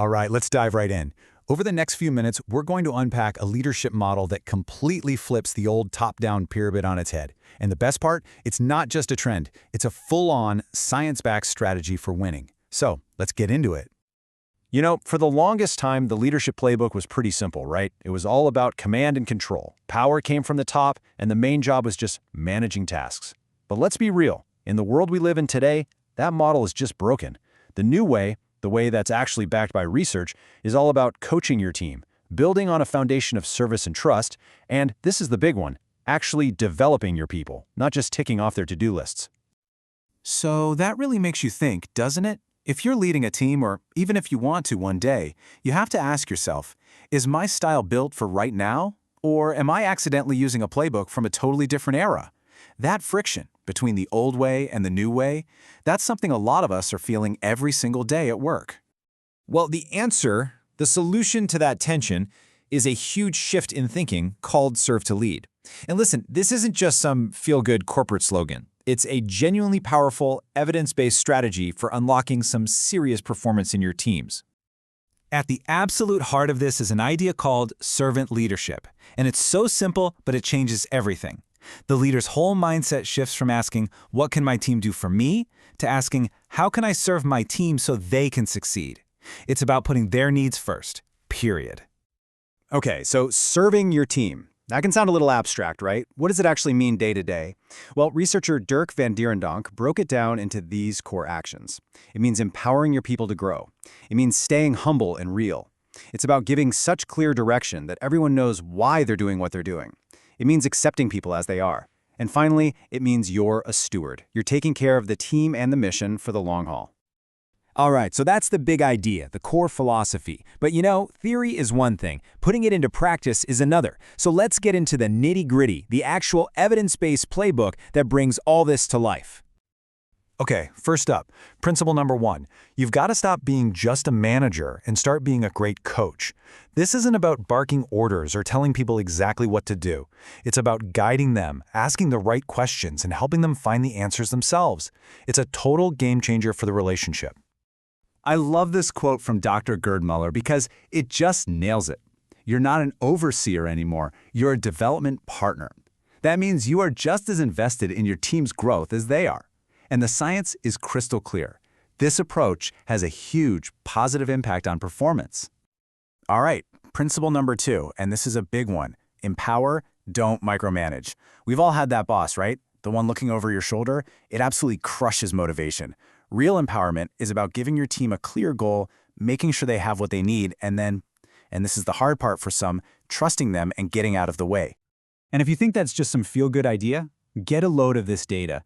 All right, let's dive right in. Over the next few minutes, we're going to unpack a leadership model that completely flips the old top-down pyramid on its head. And the best part, it's not just a trend. It's a full-on, science-backed strategy for winning. So, let's get into it. You know, for the longest time, the leadership playbook was pretty simple, right? It was all about command and control. Power came from the top, and the main job was just managing tasks. But let's be real. In the world we live in today, that model is just broken. The new way, the way that's actually backed by research, is all about coaching your team, building on a foundation of service and trust, and this is the big one, actually developing your people, not just ticking off their to-do lists. So that really makes you think, doesn't it? If you're leading a team, or even if you want to one day, you have to ask yourself, is my style built for right now? Or am I accidentally using a playbook from a totally different era? That friction between the old way and the new way, that's something a lot of us are feeling every single day at work. Well, the answer, the solution to that tension, is a huge shift in thinking called Serve to Lead. And listen, this isn't just some feel-good corporate slogan. It's a genuinely powerful, evidence-based strategy for unlocking some serious performance in your teams. At the absolute heart of this is an idea called servant leadership. And it's so simple, but it changes everything. The leader's whole mindset shifts from asking, what can my team do for me, to asking, how can I serve my team so they can succeed? It's about putting their needs first, period. Okay, so serving your team. That can sound a little abstract, right? What does it actually mean day to day? Well, researcher Dirk van Dierendonck broke it down into these core actions. It means empowering your people to grow. It means staying humble and real. It's about giving such clear direction that everyone knows why they're doing what they're doing. It means accepting people as they are. And finally, it means you're a steward. You're taking care of the team and the mission for the long haul. All right, so that's the big idea, the core philosophy. But you know, theory is one thing. Putting it into practice is another. So let's get into the nitty-gritty, the actual evidence-based playbook that brings all this to life. Okay, first up, principle number 1. You've got to stop being just a manager and start being a great coach. This isn't about barking orders or telling people exactly what to do. It's about guiding them, asking the right questions, and helping them find the answers themselves. It's a total game changer for the relationship. I love this quote from Dr. Girdmuller because it just nails it. You're not an overseer anymore, you're a development partner. That means you are just as invested in your team's growth as they are. And the science is crystal clear. This approach has a huge positive impact on performance. All right, principle number 2, and this is a big one. Empower, don't micromanage. We've all had that boss, right? The one looking over your shoulder. It absolutely crushes motivation. Real empowerment is about giving your team a clear goal, making sure they have what they need, and then, and this is the hard part for some, trusting them and getting out of the way. And if you think that's just some feel-good idea, get a load of this data.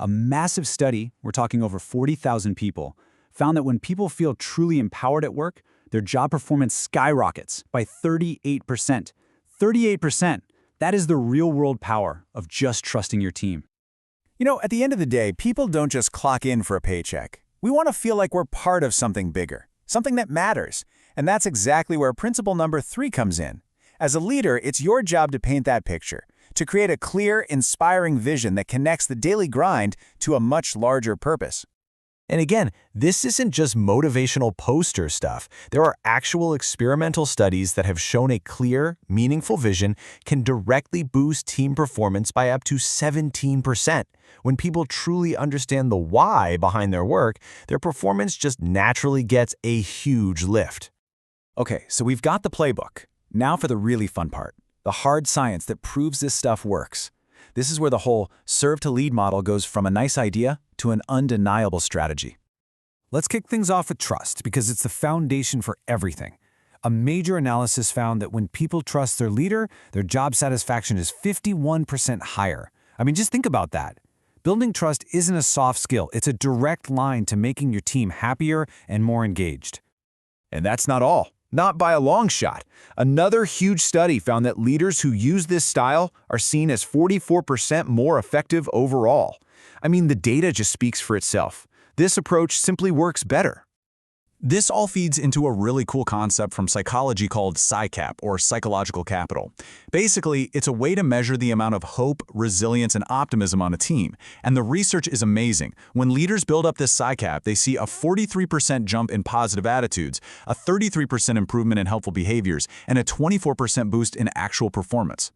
A massive study, we're talking over 40,000 people, found that when people feel truly empowered at work, their job performance skyrockets by 38%. 38%! That is the real-world power of just trusting your team. You know, at the end of the day, people don't just clock in for a paycheck. We want to feel like we're part of something bigger, something that matters. And that's exactly where principle number 3 comes in. As a leader, it's your job to paint that picture, to create a clear, inspiring vision that connects the daily grind to a much larger purpose. And again, this isn't just motivational poster stuff. There are actual experimental studies that have shown a clear, meaningful vision can directly boost team performance by up to 17%. When people truly understand the why behind their work, their performance just naturally gets a huge lift. Okay, so we've got the playbook. Now for the really fun part, the hard science that proves this stuff works. This is where the whole serve to lead model goes from a nice idea to an undeniable strategy. Let's kick things off with trust because it's the foundation for everything. A major analysis found that when people trust their leader, their job satisfaction is 51% higher. I mean, just think about that. Building trust isn't a soft skill. It's a direct line to making your team happier and more engaged. And that's not all. Not by a long shot. Another huge study found that leaders who use this style are seen as 44% more effective overall. I mean, the data just speaks for itself. This approach simply works better. This all feeds into a really cool concept from psychology called PsyCap, or psychological capital. Basically, it's a way to measure the amount of hope, resilience, and optimism on a team. And the research is amazing. When leaders build up this PsyCap, they see a 43% jump in positive attitudes, a 33% improvement in helpful behaviors, and a 24% boost in actual performance.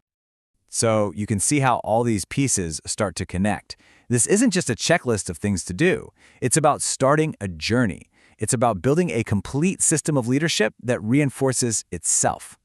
So you can see how all these pieces start to connect. This isn't just a checklist of things to do. It's about starting a journey. It's about building a complete system of leadership that reinforces itself.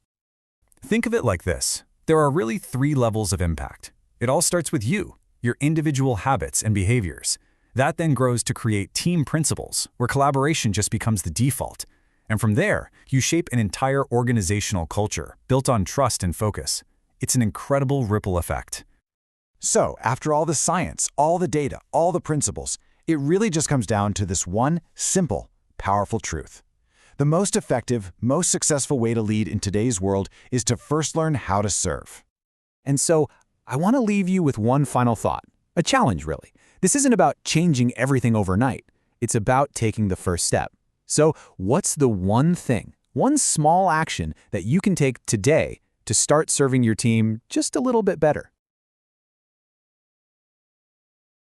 Think of it like this. There are really 3 levels of impact. It all starts with you, your individual habits and behaviors. That then grows to create team principles, where collaboration just becomes the default. And from there, you shape an entire organizational culture built on trust and focus. It's an incredible ripple effect. So, after all the science, all the data, all the principles, it really just comes down to this one simple, powerful truth. The most effective, most successful way to lead in today's world is to first learn how to serve. And so, I want to leave you with one final thought. A challenge, really. This isn't about changing everything overnight. It's about taking the first step. So, what's the one thing, one small action that you can take today to start serving your team just a little bit better?